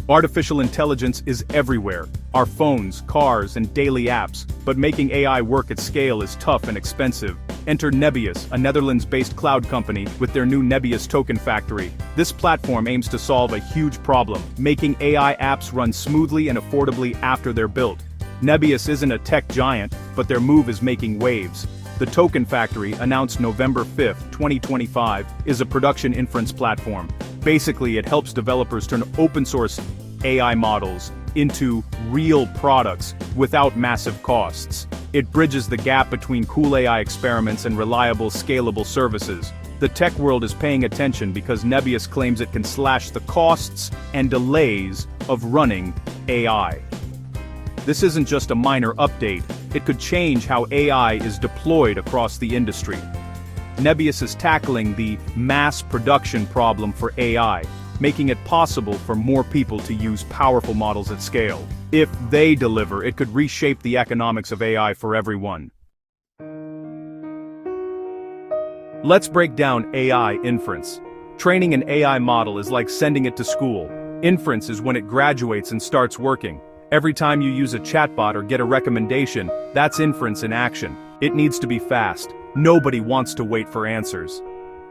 Artificial intelligence is everywhere, our phones, cars, and daily apps, but making AI work at scale is tough and expensive. Enter Nebius, a Netherlands-based cloud company, with their new Nebius Token Factory. This platform aims to solve a huge problem, making AI apps run smoothly and affordably after they're built. Nebius isn't a tech giant, but their move is making waves. The Token Factory, announced November 5, 2025, is a production inference platform. Basically, it helps developers turn open-source AI models into real products without massive costs. It bridges the gap between cool AI experiments and reliable, scalable services. The tech world is paying attention because Nebius claims it can slash the costs and delays of running AI. This isn't just a minor update, it could change how AI is deployed across the industry. Nebius is tackling the mass production problem for AI, making it possible for more people to use powerful models at scale. If they deliver, it could reshape the economics of AI for everyone. Let's break down AI inference. Training an AI model is like sending it to school. Inference is when it graduates and starts working. Every time you use a chatbot or get a recommendation, that's inference in action. It needs to be fast. Nobody wants to wait for answers.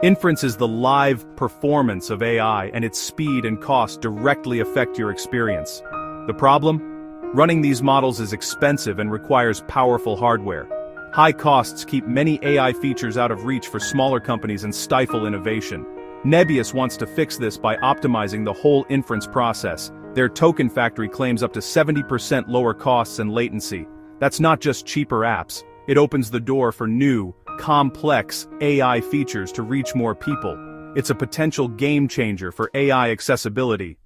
Inference is the live performance of AI, and its speed and cost directly affect your experience. The problem? Running these models is expensive and requires powerful hardware. High costs keep many AI features out of reach for smaller companies and stifle innovation. Nebius wants to fix this by optimizing the whole inference process. Their Token Factory claims up to 70% lower costs and latency. That's not just cheaper apps. It opens the door for new, complex AI features to reach more people. It's a potential game changer for AI accessibility.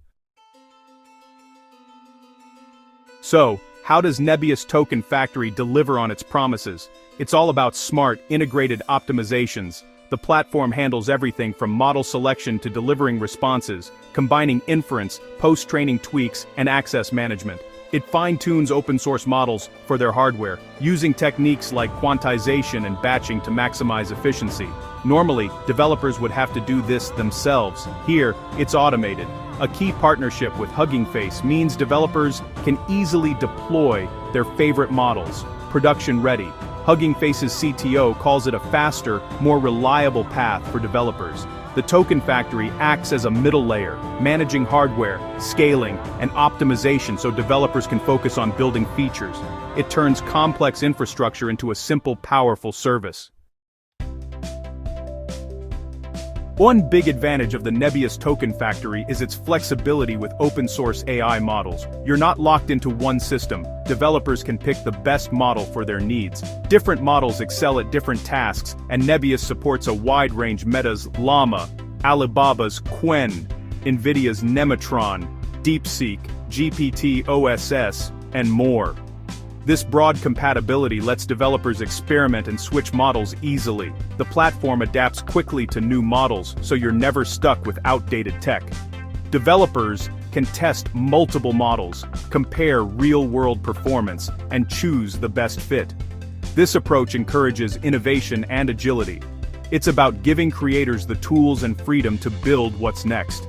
So, how does Nebius Token Factory deliver on its promises? It's all about smart, integrated optimizations. The platform handles everything from model selection to delivering responses, combining inference, post-training tweaks, and access management. It fine-tunes open-source models for their hardware, using techniques like quantization and batching to maximize efficiency. Normally, developers would have to do this themselves. Here, it's automated. A key partnership with Hugging Face means developers can easily deploy their favorite models, production-ready. Hugging Face's CTO calls it a faster, more reliable path for developers. The Token Factory acts as a middle layer, managing hardware, scaling, and optimization so developers can focus on building features. It turns complex infrastructure into a simple, powerful service. One big advantage of the Nebius Token Factory is its flexibility with open-source AI models. You're not locked into one system. Developers can pick the best model for their needs. Different models excel at different tasks, and Nebius supports a wide range: Meta's Llama, Alibaba's Qwen, NVIDIA's Nematron, DeepSeek, GPT-OSS, and more. This broad compatibility lets developers experiment and switch models easily. The platform adapts quickly to new models, so you're never stuck with outdated tech. Developers can test multiple models, compare real-world performance, and choose the best fit. This approach encourages innovation and agility. It's about giving creators the tools and freedom to build what's next.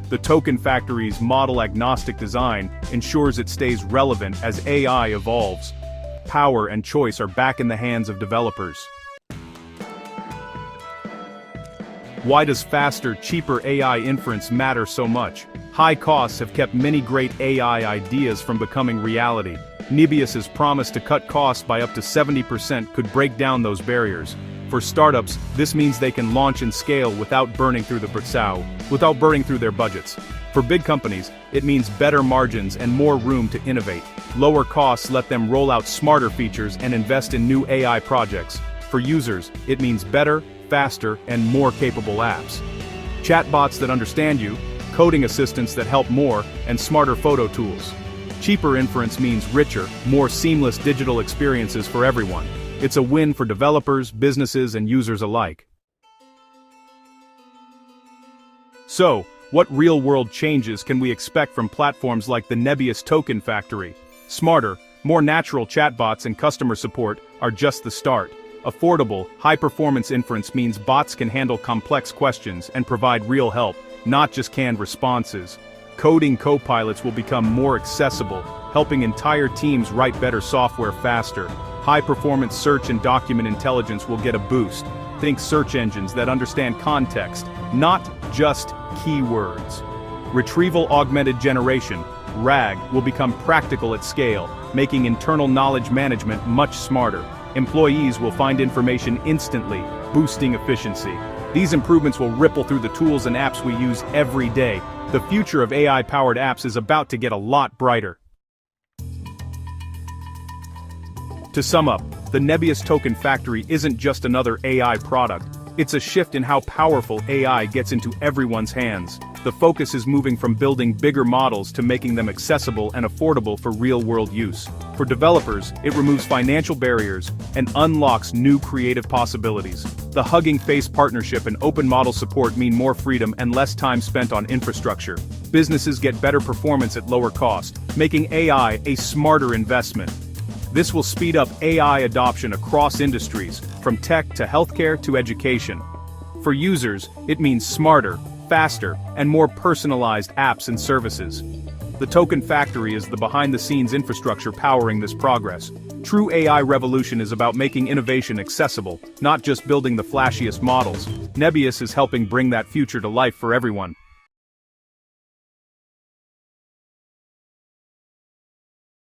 The Token Factory's model-agnostic design ensures it stays relevant as AI evolves. Power and choice are back in the hands of developers. Why does faster, cheaper AI inference matter so much? High costs have kept many great AI ideas from becoming reality. Nebius's promise to cut costs by up to 70% could break down those barriers. For startups, this means they can launch and scale without burning through their budgets. For big companies, it means better margins and more room to innovate. Lower costs let them roll out smarter features and invest in new AI projects. For users, it means better, faster, and more capable apps. Chatbots that understand you, coding assistants that help more, and smarter photo tools. Cheaper inference means richer, more seamless digital experiences for everyone. It's a win for developers, businesses, and users alike. So, what real-world changes can we expect from platforms like the Nebius Token Factory? Smarter, more natural chatbots and customer support are just the start. Affordable, high-performance inference means bots can handle complex questions and provide real help, not just canned responses. Coding co-pilots will become more accessible, helping entire teams write better software faster. High-performance search and document intelligence will get a boost. Think search engines that understand context, not just keywords. Retrieval augmented generation, RAG, will become practical at scale, making internal knowledge management much smarter. Employees will find information instantly, boosting efficiency. These improvements will ripple through the tools and apps we use every day. The future of AI-powered apps is about to get a lot brighter. To sum up, the Nebius Token Factory isn't just another AI product. It's a shift in how powerful AI gets into everyone's hands. The focus is moving from building bigger models to making them accessible and affordable for real-world use. For developers, it removes financial barriers and unlocks new creative possibilities. The Hugging Face partnership and open model support mean more freedom and less time spent on infrastructure. Businesses get better performance at lower cost, making AI a smarter investment. This will speed up AI adoption across industries, from tech to healthcare to education. For users, it means smarter, faster, and more personalized apps and services. The Token Factory is the behind-the-scenes infrastructure powering this progress. True AI revolution is about making innovation accessible, not just building the flashiest models. Nebius is helping bring that future to life for everyone.